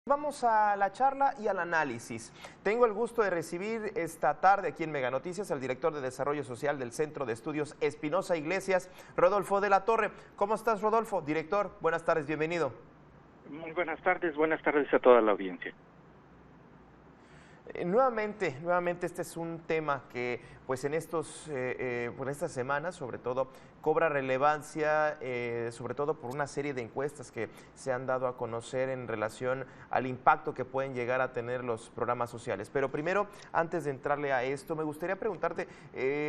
Vamos a la charla y al análisis. Tengo el gusto de recibir esta tarde aquí en Mega Noticias al director de Desarrollo Social del Centro de Estudios Espinosa Iglesias, Rodolfo de la Torre. ¿Cómo estás, Rodolfo? Director, buenas tardes, bienvenido. Muy buenas tardes a toda la audiencia. Nuevamente este es un tema que pues en estas semanas sobre todo cobra relevancia, sobre todo por una serie de encuestas que se han dado a conocer en relación al impacto que pueden llegar a tener los programas sociales. Pero primero, antes de entrarle a esto, me gustaría preguntarte,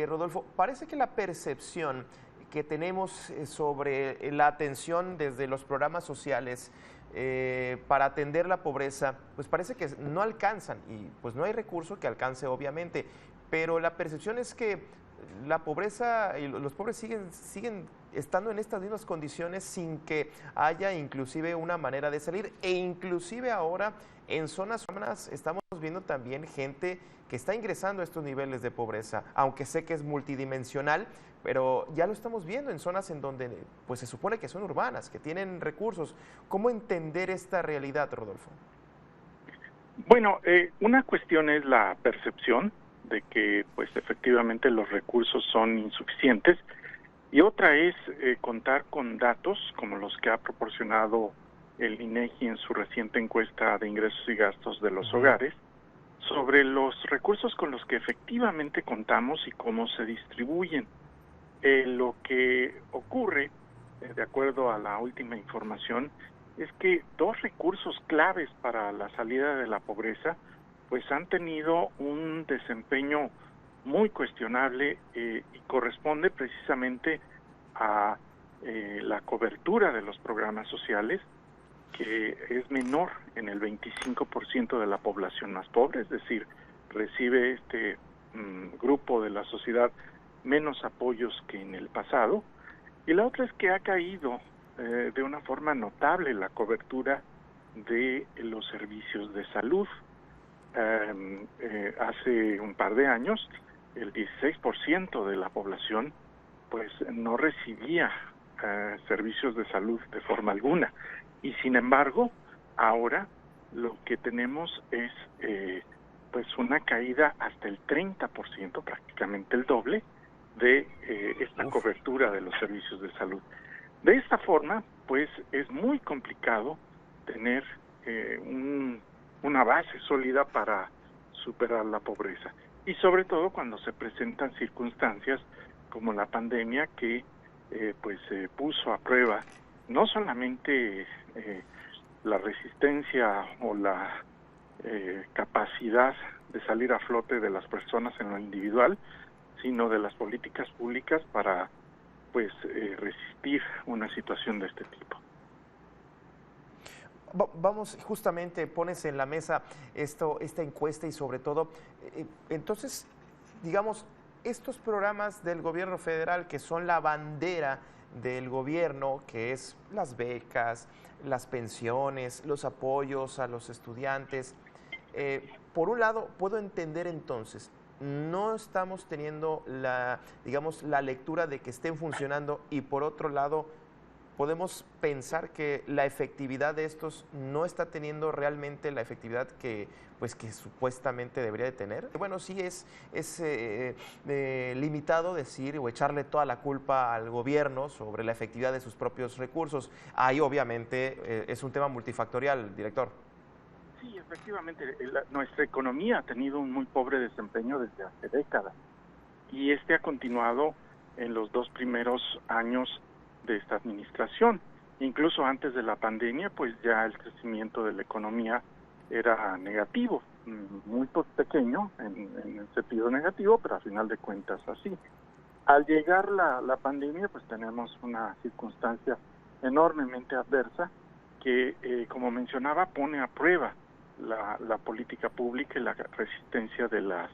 Rodolfo, parece que la percepción que tenemos sobre la atención desde los programas sociales para atender la pobreza, pues parece que no alcanzan y pues no hay recurso que alcance obviamente, pero la percepción es que la pobreza y los pobres siguen estando en estas mismas condiciones sin que haya inclusive una manera de salir, e inclusive ahora en zonas urbanas estamos viendo también gente que está ingresando a estos niveles de pobreza, aunque sé que es multidimensional, pero ya lo estamos viendo en zonas en donde pues se supone que son urbanas, que tienen recursos. ¿Cómo entender esta realidad, Rodolfo? Bueno, una cuestión es la percepción de que pues efectivamente los recursos son insuficientes, y otra es contar con datos como los que ha proporcionado el INEGI en su reciente encuesta de ingresos y gastos de los hogares sobre los recursos con los que efectivamente contamos y cómo se distribuyen. Lo que ocurre, de acuerdo a la última información, es que dos recursos claves para la salida de la pobreza pues han tenido un desempeño muy cuestionable, y corresponde precisamente a la cobertura de los programas sociales, que es menor en el 25% de la población más pobre, es decir, recibe este grupo de la sociedad menos apoyos que en el pasado. Y la otra es que ha caído de una forma notable la cobertura de los servicios de salud. Hace un par de años el 16% de la población pues no recibía servicios de salud de forma alguna, y sin embargo ahora lo que tenemos es pues una caída hasta el 30%, prácticamente el doble de esta cobertura de los servicios de salud. De esta forma pues es muy complicado tener una base sólida para superar la pobreza, y sobre todo cuando se presentan circunstancias como la pandemia que pues puso a prueba no solamente la resistencia o la capacidad de salir a flote de las personas en lo individual, sino de las políticas públicas para pues resistir una situación de este tipo. Vamos, justamente pones en la mesa esta encuesta y sobre todo, entonces, digamos, estos programas del gobierno federal que son la bandera del gobierno, que es las becas, las pensiones, los apoyos a los estudiantes, por un lado, puedo entender entonces, no estamos teniendo digamos, la lectura de que estén funcionando, y por otro lado, podemos pensar que la efectividad de estos no está teniendo realmente la efectividad que supuestamente debería de tener. Bueno, sí es limitado decir o echarle toda la culpa al gobierno sobre la efectividad de sus propios recursos. Ahí obviamente es un tema multifactorial, director. Sí, efectivamente, nuestra economía ha tenido un muy pobre desempeño desde hace décadas, y este ha continuado en los dos primeros años de esta administración. Incluso antes de la pandemia, pues ya el crecimiento de la economía era negativo, muy pequeño en el sentido negativo, pero a final de cuentas así. Al llegar la pandemia, pues tenemos una circunstancia enormemente adversa que, como mencionaba, pone a prueba la política pública y la resistencia de las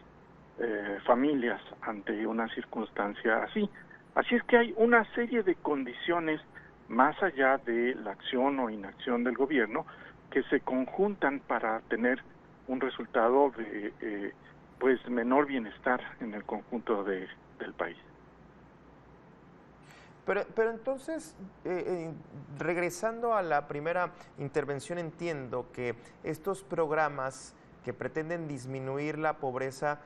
familias ante una circunstancia así. Así es que hay una serie de condiciones más allá de la acción o inacción del gobierno que se conjuntan para tener un resultado de pues menor bienestar en el conjunto del país. Pero entonces, regresando a la primera intervención, entiendo que estos programas que pretenden disminuir la pobreza,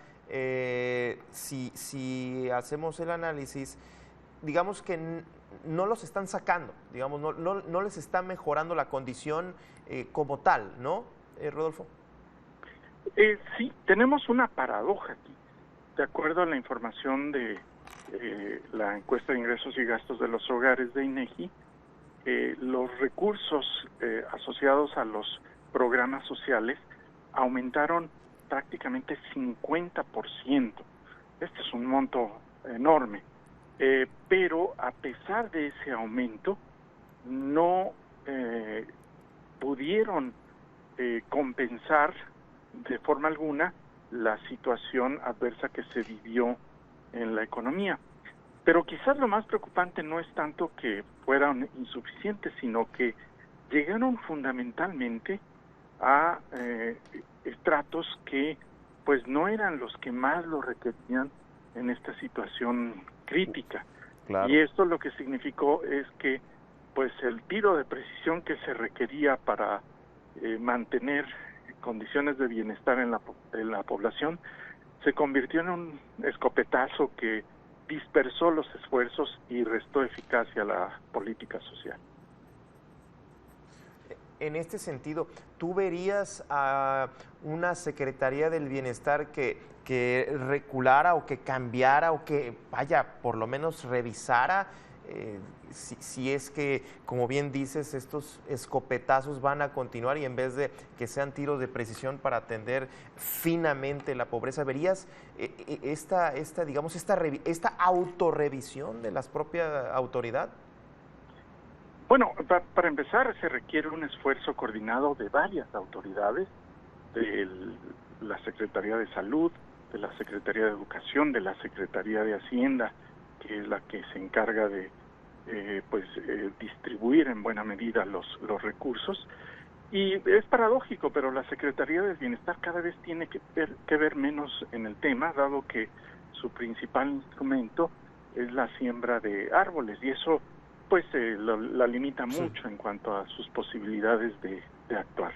si hacemos el análisis, digamos que no los están sacando, digamos, no les está mejorando la condición como tal, ¿no, Rodolfo? Sí, tenemos una paradoja aquí. De acuerdo a la información de la encuesta de ingresos y gastos de los hogares de INEGI, los recursos asociados a los programas sociales aumentaron prácticamente 50%. Este es un monto enorme, pero a pesar de ese aumento, no pudieron compensar de forma alguna la situación adversa que se vivió en la economía. Pero quizás lo más preocupante no es tanto que fueran insuficientes, sino que llegaron fundamentalmente a estratos que pues no eran los que más lo requerían en esta situación crítica. Claro. Y esto lo que significó es que pues el tiro de precisión que se requería para mantener condiciones de bienestar en la población se convirtió en un escopetazo que dispersó los esfuerzos y restó eficacia a la política social. En este sentido, ¿tú verías a una Secretaría del Bienestar que reculara o que cambiara o que, vaya, por lo menos revisara si es que, como bien dices, estos escopetazos van a continuar y en vez de que sean tiros de precisión para atender finamente la pobreza, ¿verías esta autorrevisión de la propia autoridad? Bueno, para empezar se requiere un esfuerzo coordinado de varias autoridades, de la Secretaría de Salud, de la Secretaría de Educación, de la Secretaría de Hacienda, que es la que se encarga de distribuir en buena medida los recursos. Y es paradójico, pero la Secretaría del Bienestar cada vez tiene que ver menos en el tema, dado que su principal instrumento es la siembra de árboles, y eso pues la limita mucho en cuanto a sus posibilidades de actuar.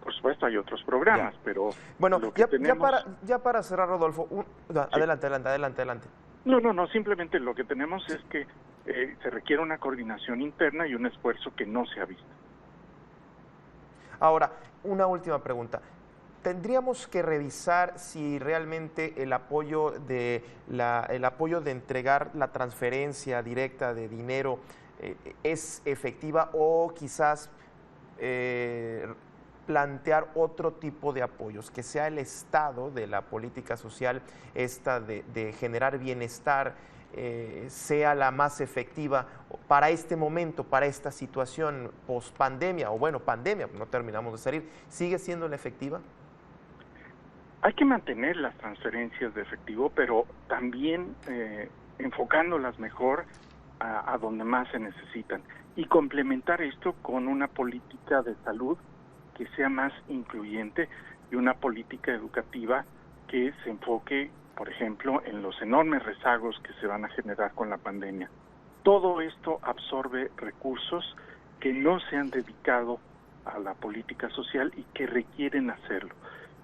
Por supuesto hay otros programas, pero bueno, lo que tenemos... ya para cerrar, Rodolfo, Sí. Adelante. No, simplemente lo que tenemos es que se requiere una coordinación interna y un esfuerzo que no se ha visto. Ahora, una última pregunta. ¿Tendríamos que revisar si realmente el apoyo de entregar la transferencia directa de dinero es efectiva o quizás plantear otro tipo de apoyos, que sea el Estado de la política social esta de generar bienestar sea la más efectiva para este momento, para esta situación post-pandemia, o bueno, pandemia, no terminamos de salir? ¿Sigue siendo la efectiva? Hay que mantener las transferencias de efectivo, pero también enfocándolas mejor a donde más se necesitan, y complementar esto con una política de salud que sea más incluyente y una política educativa que se enfoque, por ejemplo, en los enormes rezagos que se van a generar con la pandemia. Todo esto absorbe recursos que no se han dedicado a la política social y que requieren hacerlo.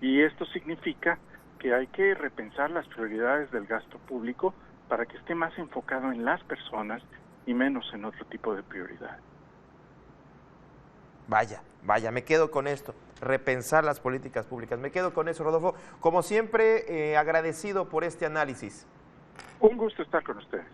Y esto significa que hay que repensar las prioridades del gasto público para que esté más enfocado en las personas y menos en otro tipo de prioridades. Vaya, me quedo con esto, repensar las políticas públicas. Me quedo con eso, Rodolfo. Como siempre, agradecido por este análisis. Un gusto estar con ustedes.